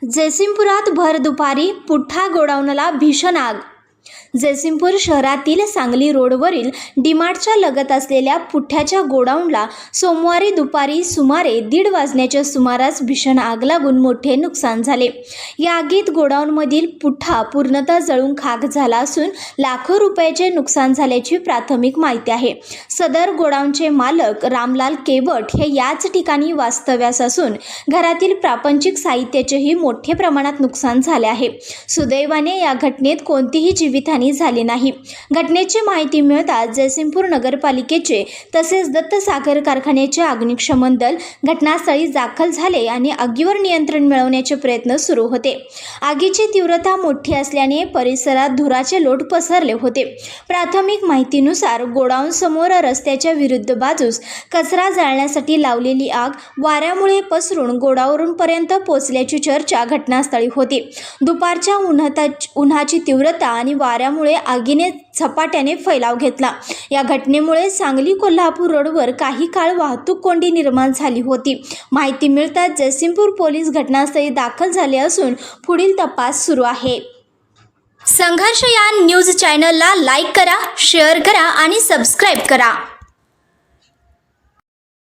जयसिंगपुरात भर दुपारी पुठ्ठा गोडाऊनला भीषण आग। जयसिंगपूर शहरातील सांगली रोडवरील डीमार्टच्या लगत असलेल्या पुठ्ठ्याच्या गोडाऊनला सोमवारी दुपारी सुमारे 1:30 वाजण्याच्या सुमारास भीषण आग लागून मोठे नुकसान झाले। या आगीत गोडाऊनमधील पुठ्ठा पूर्णतः जळून खाक झाला असून लाखो रुपयाचे नुकसान झाल्याची प्राथमिक माहिती आहे। सदर गोडाऊनचे मालक रामलाल केवट हे याच ठिकाणी वास्तव्यास असून घरातील प्रापंचिक साहित्याचेही मोठे प्रमाणात नुकसान झाले आहे। सुदैवाने या घटनेत कोणतीही जीवितहानी झाली नाही। घटनेची माहिती मिळताच जयसिंगपूर नगरपालिकेचे तसेच दत्त साखर कारखान्याचे अग्निशमन दल घटनास्थळी दाखल झाले आणि आगीवर नियंत्रण मिळवण्याचे प्रयत्न सुरू होते। आगीची तीव्रता मोठी असल्याने परिसरात धुराचे लोट पसरले होते। प्राथमिक माहितीनुसार गोडाऊन समोर रस्त्याच्या विरुद्ध बाजूस कचरा जाळण्यासाठी लावलेली आग वाऱ्यामुळे पसरून गोडाऊनपर्यंत पोहोचल्याची चर्चा घटनास्थळी होती। दुपारच्या उन्हाची तीव्रता आणि वाऱ्यामुळे आगीने झपाट्याने फैलाव घेतला। या घटनेमुळे सांगली कोल्हापूर रोडवर काही काळ वाहतूक कोंडी निर्माण झाली होती। माहिती मिळताच जयसिंगपूर पोलीस घटनास्थळी दाखल झाले असून पुढील तपास सुरू आहे। संघर्ष या न्यूज चॅनलला लाईक करा, शेअर करा आणि सबस्क्राईब करा।